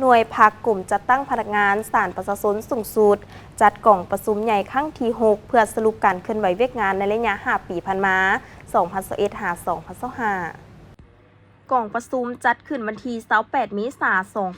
น่วยพักกลุ่มจัดตั้งพนักงานศาลประชาชนสูงสุดจัดกล่องประชุมใหญ่ครั้งที่ 6 เพื่อสรุปการเคลื่อนไหวเวียกงานในระยะ5 ปีผ่านมา 2021 หา 2025 กล่องประชุมจัดขึ้นวันที่ 28 เมษายน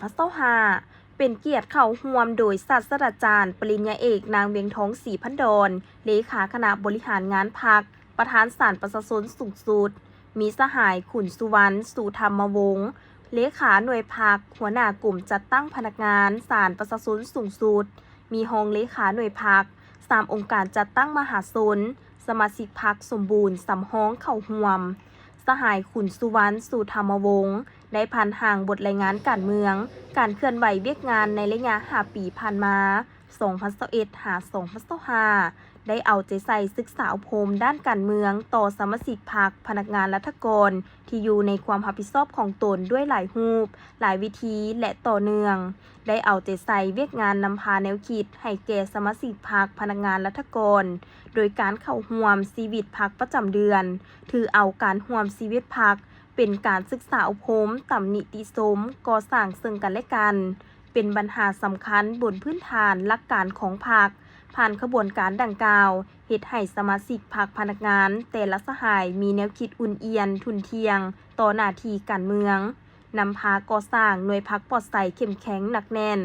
2025 เป็นเกียรติเข้าร่วมโดยศาสตราจารย์ปริญญาเอกนางเวียงทองศรีพันดรเลขาคณะบริหารงานพรรคประธานศาลประชาชนสูงสุดมีสหายขุนสุวรรณสุธรรมวงศ์เลขาหน่วยพรรคหัวหน้ากลุ่มจัดตั้งพนักงานศาลประชาชนสูงสุดมีรองเลขาหน่วยพรรค3 องค์การจัดตั้งมหาชนสมาชิกพรรคสมบูรณ์สำฮ้องเข้าร่วมสหายขุนสุวรรณสุธรรมวงศ์ได้ผ่านห่างบทรายงานการเมืองการเคลื่อนไหวเวียกงานในระยะ5 ปีผ่านมา 2021 หา 2025 ได้เอาใจใส่ศึกษาอบรมด้านการเมืองต่อสมาชิกพรรคพนักงานรัฐกรที่อยู่ในความรับผิดชอบของตนด้วยหลายรูปหลายวิธีและต่อเนื่องได้เอาใจใส่เวียกงานนำพาแนวคิดให้แก่สมาชิกพรรคพนักงานรัฐกรโดยการเข้าร่วมชีวิตพรรคประจำเดือนถือเอาการร่วมชีวิตพรรคเป็นการศึกษาอบรมตำนิติสมก่อสร้างซึ่งกันและกันเป็นปัญหาสำคัญบนพื้นฐานหลักการของพรรคผ่านขบวนการดังกล่าวเฮ็ดให้สมาชิกพรรคพนักงานแต่ละสหายมีแนวคิดอุ่นเอียนทุนเทียงต่อหน้าที่การเมืองนำพาก่อสร้างหน่วยพรรคปลอดภัยเข้มแข็งหนักแน่น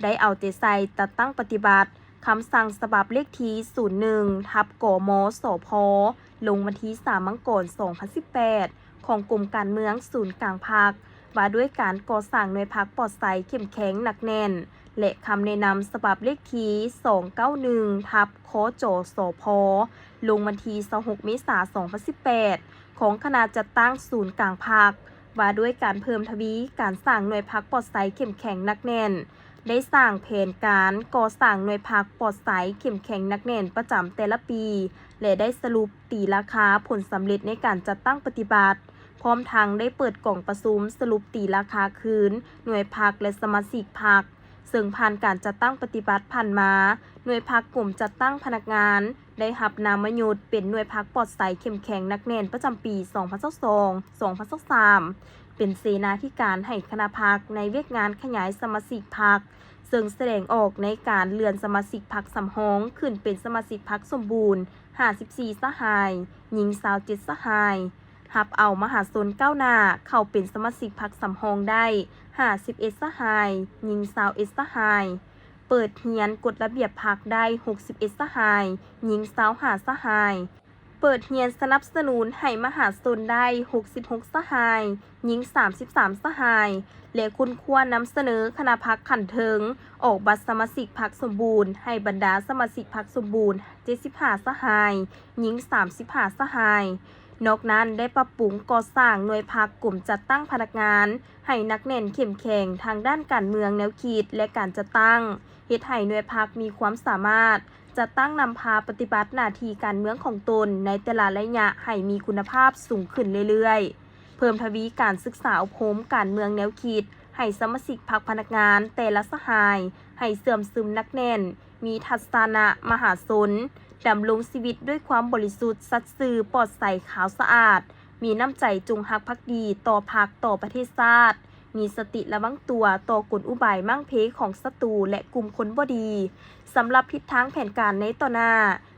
ได้เอาใจใส่ติดตั้งปฏิบัติคำสั่งฉบับเลขที่ 01/กมสพลงวันที่ 3 มังกร 2018 ของกรมการเมืองศูนย์กลางพรรคว่าด้วยการก่อสร้างหน่วยพรรคปลอดภัยเข้มแข็งหนักแน่นและคำแนะนำฉบับเลขที่ 291/คจสพลงวันที่ 26 เมษายน 2018 ของคณะจัดตั้งศูนย์กลางพรรคว่าด้วยการเพิ่มทวีการสร้างหน่วยพรรคปลอดภัยเข้มแข็งหนักแน่นได้สร้างแผนการก่อสร้างหน่วยพรรคปลอดภัยเข้มแข็งหนักแน่นประจำแต่ละปีและได้สรุปตีราคาผลสำเร็จในการจัดตั้งปฏิบัติพร้อมทั้งได้เปิดกล่องประชุมสรุปตีราคาคืนหน่วยพรรคและสมาชิกพรรคซึ่งผ่านการจัดตั้งปฏิบัติผ่านมาหน่วยพรรคกลุ่มจัดตั้งพนักงานได้รับนามยุทธเป็นหน่วยพรรคปลอดภัยเข้มแข็งหนักแน่นประจำปี 2022-2023 เป็นเสนาธิการให้คณะพรรคในเวียกงานขยายสมาชิกพรรคซึ่งแสดงออกในการเลื่อนสมาชิกพรรคสำฮ้องขึ้นเป็นสมาชิกพรรคสมบูรณ์ 54 สหายหญิง27 สหายรับเอามหาชนก้าวหน้าเข้าเป็นสมาชิกพรรคสำฮ้องได้ 51 สหายหญิง21 สหายเปิดเรียนกฎระเบียบพรรคได้ 61 สหายหญิง25 สหายเปิดเรียนสนับสนุนให้มหาชนได้ 66 สหายหญิง33 สหายและคุณควรนำเสนอคณะพรรคขันเทิงออกบัตรสมาชิกพรรคสมบูรณ์ให้บรรดาสมาชิกพรรคสมบูรณ์ 75 สหายหญิง35 สหายนอกนั้นได้ปรับปรุงก่อสร้างหน่วยพรรคกลุ่มจัดตั้งพนักงานให้นักแน่นเข้มแข็งทางด้านการเมืองแนวคิดและการจัดตั้งเฮ็ดให้หน่วยพรรคมีความสามารถจัดตั้งนำพาปฏิบัติหน้าที่การเมืองของตนในแต่ละระยะให้มีคุณภาพสูงขึ้นเรื่อยๆเพิ่มทวีการศึกษาอบรมการเมืองแนวคิดให้สมาชิกพรรคพนักงานแต่ละสหายให้เสื่อมซึมนักแน่นมีทัศนะมหาชนดำรงชีวิตด้วยความบริสุทธิ์สัตย์ซื่อปลอดใสขาวสะอาดมีน้ำใจจงรักภักดีต่อพรรคต่อประเทศชาติมีสติระวังตัวต่อกลอุบายมั่งเพของศัตรูและกลุ่มคนบ่ดีสำหรับทิศทางแผนการในต่อหน้า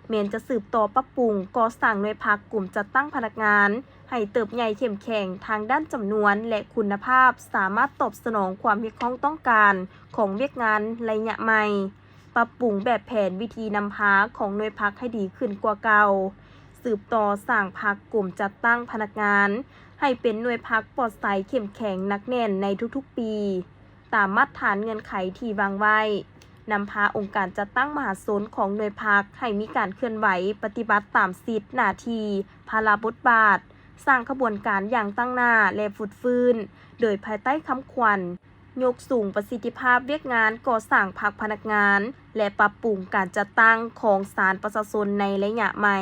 เมนจะสืบต่อปรับปรุงก่อสร้างหน่วยพรรคกลุ่มจัดตั้งพนักงานให้เติบใหญ่เข้มแข็งทางด้านจำนวนและคุณภาพสามารถตอบสนองความเรียกร้องต้องการของเวียกงานระยะใหม่ปรับปรุงแบบแผนวิธีนำพาของหน่วยพรรคให้ดีขึ้นกว่าเก่าสืบต่อสร้างพรรคกลุ่มจัดตั้งพนักงานให้เป็นหน่วยพรรคปลอดภัยเข้มแข็งหนักแน่นในทุกๆปีตามมาตรฐานเงื่อนไขที่วางไว้นำพาองค์การจัดตั้งมหาชนของหน่วยพรรคให้มีการเคลื่อนไหวปฏิบัติตามสิทธิหน้าที่ภาระบทบาทสร้างขบวนการอย่างตั้งหน้าและฟุดฟื้นโดยภายใต้คำขวัญยกสูงประสิทธิภาพเวียกงานก่อสร้างพรรคพนักงานและปรับปรุงการจัดตั้งของศาลประชาชนในระยะใหม่